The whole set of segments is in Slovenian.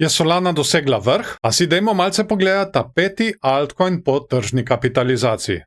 Je Solana dosegla vrh? A si dajmo malce pogledati ta peti altcoin po tržni kapitalizaciji.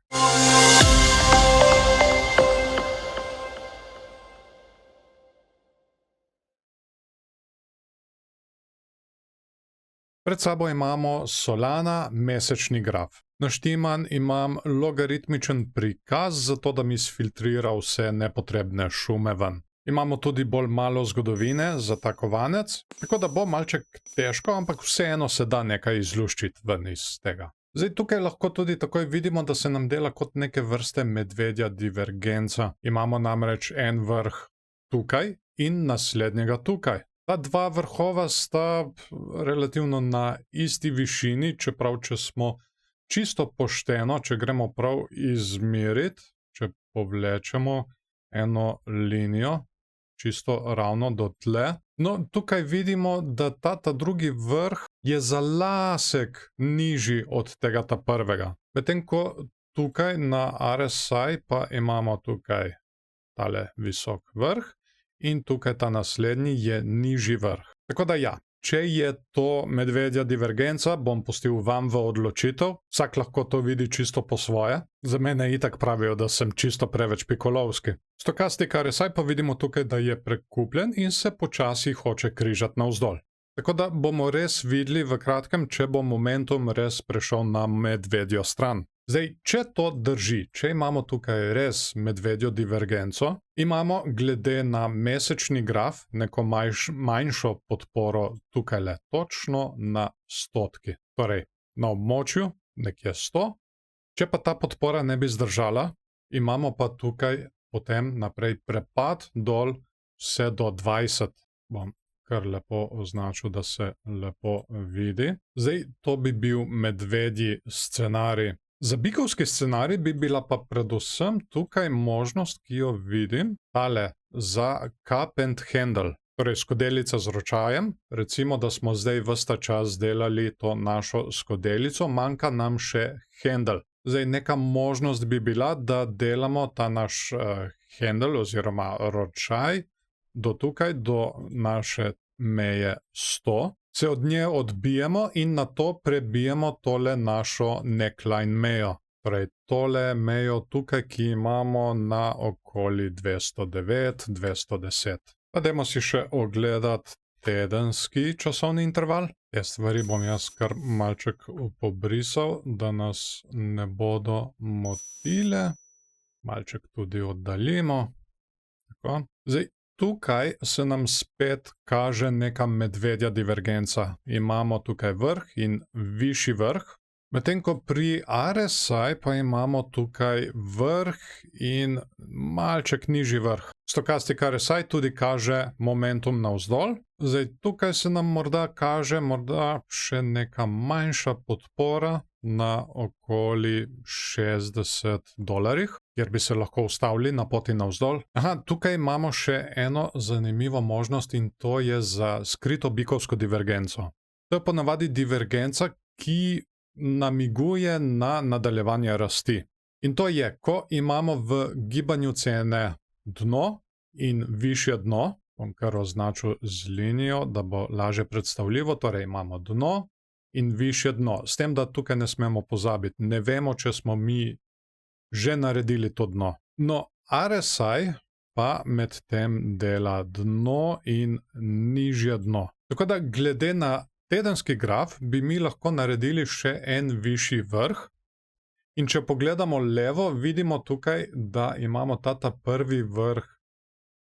Pred sabo imamo Solana mesečni graf. Naštiman imam logaritmičen prikaz, zato da mi sfiltrira vse nepotrebne šume ven. Imamo tudi bolj malo zgodovine za ta kovanec, tako da bo malček težko, ampak vseeno se da nekaj izluščiti ven iz tega. Zdaj tukaj lahko tudi takoj vidimo, da se nam dela kot neke vrste medvedja divergenca. Imamo namreč en vrh tukaj in naslednjega tukaj. Ta dva vrhova sta relativno na isti višini, čeprav če smo čisto pošteno, če gremo prav izmeriti, če povlečemo eno linijo, čisto ravno do tle. No, tukaj vidimo, da ta drugi vrh je za lasek nižji od tega ta prvega. Medtem ko tukaj na RSI pa imamo tukaj tale visok vrh in tukaj ta naslednji je nižji vrh. Tako da ja, če je to medvedja divergenca, bom pustil vam v odločitev. Vsak lahko to vidi čisto po svoje. Za mene itak pravijo, da sem čisto preveč pikolovski. Stokastik RSI pa vidimo tukaj, da je prekupljen in se počasi hoče križati navzdol. Tako da bomo res videli v kratkem, če bo momentum res prešel na medvedjo stran. Zdaj, če to drži, če imamo tukaj res medvedjo divergenco, imamo glede na mesečni graf neko manjšo podporo tukaj točno na stotki. Torej, na območju nekje 100. Če pa ta podpora ne bi zdržala, imamo pa tukaj potem naprej prepad dol vse do 20. Bom kar lepo označil, da se lepo vidi. Zdaj, to bi bil medvedji scenarij. Za bikovski scenarij bi bila pa predvsem tukaj možnost, ki jo vidim, tale za cup and handle, torej skodelica z ročajem. Recimo, da smo zdaj ves ta čas delali to našo skodelico, manjka nam še handle. Zdaj, neka možnost bi bila, da delamo ta naš handle oziroma ročaj do tukaj, do naše meje 100. Se od nje odbijemo in na to prebijemo tole našo neckline mejo. Torej, tole mejo tukaj, ki imamo na okoli 209, 210. Pa dajmo si še ogledati tedenski časovni interval. Te stvari bom jaz kar malček pobrisal, da nas ne bodo motile. Malček tudi oddaljimo. Tako. Zdaj, tukaj se nam spet kaže neka medvedja divergenca. Imamo tukaj vrh in višji vrh, medtem ko pri RSI pa imamo tukaj vrh in malček nižji vrh. Stokastik RSI tudi kaže momentum navzdol. Zdaj, tukaj se nam morda kaže še neka manjša podpora na okoli $60, kjer bi se lahko ustavili na poti navzdol. Aha, tukaj imamo še eno zanimivo možnost in to je za skrito bikovsko divergenco. To je ponavadi divergenca, ki namiguje na nadaljevanje rasti. In to je, ko imamo v gibanju cene dno in višje dno, bom kar označil z linijo, da bo lažje predstavljivo, torej imamo dno in višje dno. S tem, da tukaj ne smemo pozabiti, ne vemo, če smo mi že naredili to dno. No, RSI pa med tem dela dno in nižje dno. Tako da glede na tedenski graf bi mi lahko naredili še en višji vrh. In če pogledamo levo, vidimo tukaj, da imamo ta prvi vrh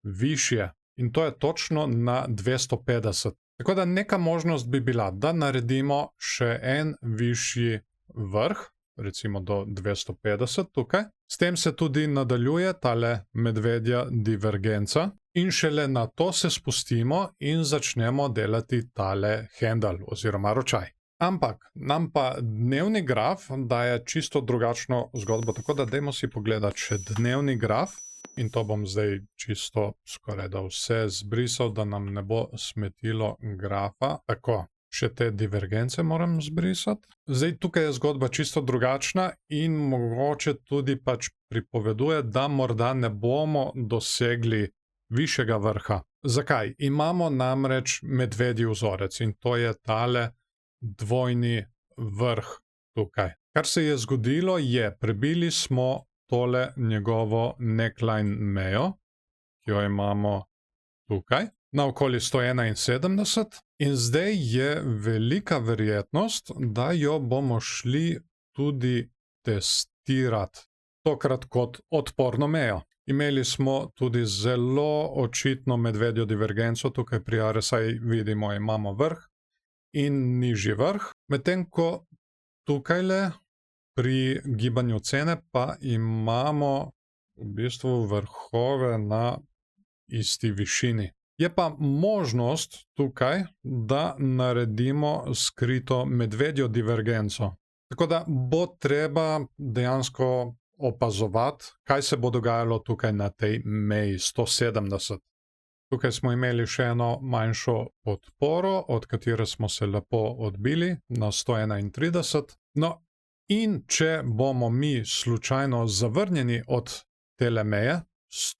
višje. In to je točno na 250. Tako da neka možnost bi bila, da naredimo še en višji vrh, recimo do 250 tukaj. S tem se tudi nadaljuje tale medvedja divergenca in šele na to se spustimo in začnemo delati tale handle oziroma ročaj. Ampak nam pa dnevni graf daje čisto drugačno zgodbo, tako da dajmo si pogledati še dnevni graf. In to bom zdaj čisto skoraj da vse zbrisal, da nam ne bo smetilo grafa. Tako, še te divergence moram zbrisati. Zdaj tukaj je zgodba čisto drugačna in mogoče tudi pač pripoveduje, da morda ne bomo dosegli višjega vrha. Zakaj? Imamo namreč medvedji vzorec in to je tale dvojni vrh tukaj. Kar se je zgodilo je, prebili smo tole njegovo neckline mejo, ki jo imamo tukaj, na okoli 171 in zdaj je velika verjetnost, da jo bomo šli tudi testirati, tokrat kot odporno mejo. Imeli smo tudi zelo očitno medvedjo divergenco, tukaj pri RSI vidimo, imamo vrh in nižji vrh, medtem ko tukajle pri gibanju cene pa imamo v bistvu vrhove na isti višini. Je pa možnost tukaj, da naredimo skrito medvedjo divergenco. Tako da bo treba dejansko opazovati, kaj se bo dogajalo tukaj na tej meji 170. Tukaj smo imeli še eno manjšo podporo, od katere smo se lepo odbili na 131. No, in če bomo mi slučajno zavrnjeni od tele meje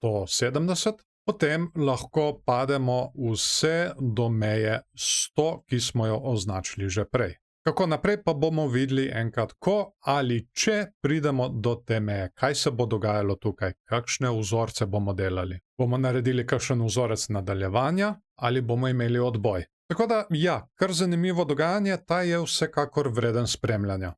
170, potem lahko pademo vse do meje 100, ki smo jo označili že prej. Kako naprej pa bomo videli enkrat, ko ali če pridemo do te meje, kaj se bo dogajalo tukaj, kakšne vzorce bomo delali. Bomo naredili kakšen vzorec nadaljevanja ali bomo imeli odboj. Tako da, ja, kar zanimivo dogajanje, ta je vsekakor vreden spremljanja.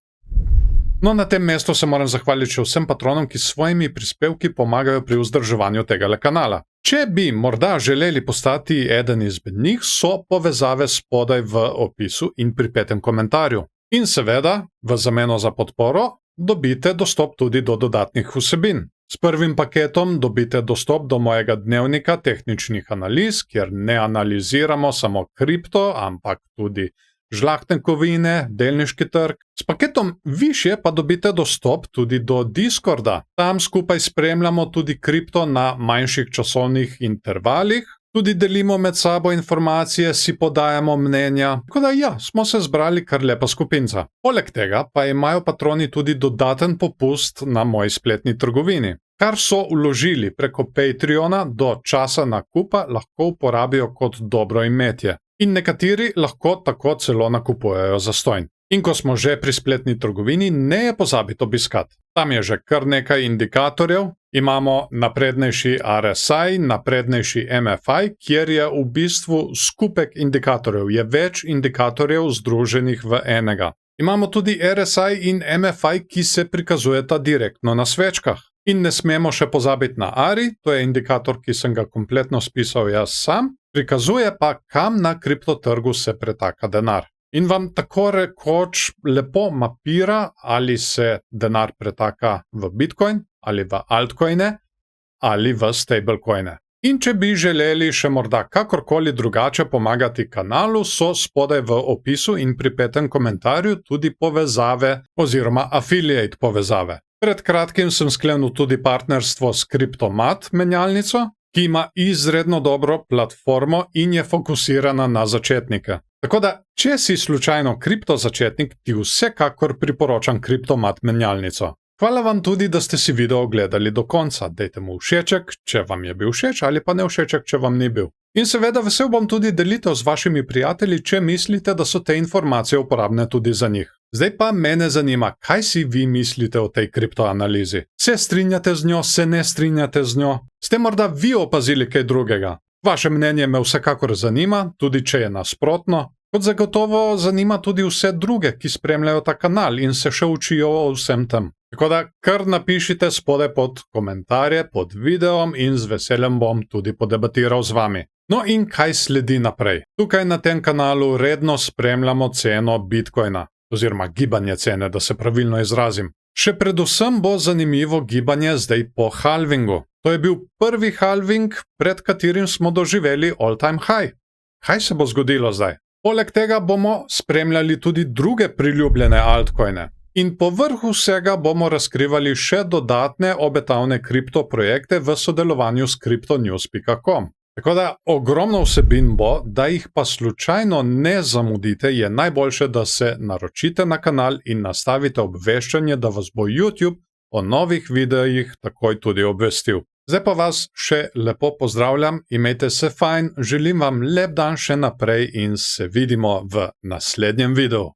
No, na tem mestu se moram zahvaliti še vsem patronom, ki s svojimi prispevki pomagajo pri vzdrževanju tegale kanala. Če bi morda želeli postati eden izmed njih, so povezave spodaj v opisu in pripetem komentarju. In seveda, v zameno za podporo, dobite dostop tudi do dodatnih vsebin. S prvim paketom dobite dostop do mojega dnevnika tehničnih analiz, kjer ne analiziramo samo kripto, ampak tudi žlahtne kovine, delniški trg. S paketom višje pa dobite dostop tudi do Discorda. Tam skupaj spremljamo tudi kripto na manjših časovnih intervalih, tudi delimo med sabo informacije, si podajamo mnenja. Tako da ja, smo se zbrali kar lepa skupinca. Poleg tega pa imajo patroni tudi dodaten popust na moji spletni trgovini. Kar so vložili preko Patreona do časa nakupa, lahko uporabijo kot dobro imetje. In nekateri lahko tako celo nakupujejo zastonj. In ko smo že pri spletni trgovini, ne je pozabiti obiskati. Tam je že kar nekaj indikatorjev. Imamo naprednejši RSI, naprednejši MFI, kjer je v bistvu skupek indikatorjev. Je več indikatorjev združenih v enega. Imamo tudi RSI in MFI, ki se prikazujeta direktno na svečkah. In ne smemo še pozabiti na ARI, to je indikator, ki sem ga kompletno spisal jaz sam, prikazuje pa, kam na kriptotrgu se pretaka denar. In vam tako rekoč lepo mapira, ali se denar pretaka v Bitcoin, ali v altcoine, ali v stablecoine. In če bi želeli še morda kakorkoli drugače pomagati kanalu, so spodaj v opisu in pripetem komentarju tudi povezave oziroma affiliate povezave. Pred kratkim sem sklenil tudi partnerstvo s Cryptomat menjalnico, ki ima izredno dobro platformo in je fokusirana na začetnike. Tako da, če si slučajno kriptozačetnik, ti vsekakor priporočam Cryptomat menjalnico. Hvala vam tudi, da ste si video ogledali do konca. Dajte mu všeček, če vam je bil všeč, ali pa ne všeček, če vam ni bil. In seveda vesel bom tudi delitev z vašimi prijatelji, če mislite, da so te informacije uporabne tudi za njih. Zdaj pa mene zanima, kaj si vi mislite o tej kriptoanalizi. Se strinjate z njo, se ne strinjate z njo? Ste morda vi opazili kaj drugega? Vaše mnenje me vsekakor zanima, tudi če je nasprotno. Kot zagotovo zanima tudi vse druge, ki spremljajo ta kanal in se še učijo o vsem tem. Tako da kar napišite spodaj pod komentarje, pod videom in z veseljem bom tudi podebatiral z vami. No in kaj sledi naprej? Tukaj na tem kanalu redno spremljamo ceno Bitcoina, oziroma gibanje cene, da se pravilno izrazim. Še predvsem bo zanimivo gibanje zdaj po halvingu. To je bil prvi halving, pred katerim smo doživeli all-time high. Kaj se bo zgodilo zdaj? Poleg tega bomo spremljali tudi druge priljubljene altcoine. In povrh vsega bomo razkrivali še dodatne obetavne kriptoprojekte v sodelovanju s cryptonews.com. Tako da ogromno vsebin bo, da jih pa slučajno ne zamudite, je najboljše, da se naročite na kanal in nastavite obveščanje, da vas bo YouTube o novih videih takoj tudi obvestil. Zdaj pa vas še lepo pozdravljam, imejte se fajn, želim vam lep dan še naprej in se vidimo v naslednjem videu.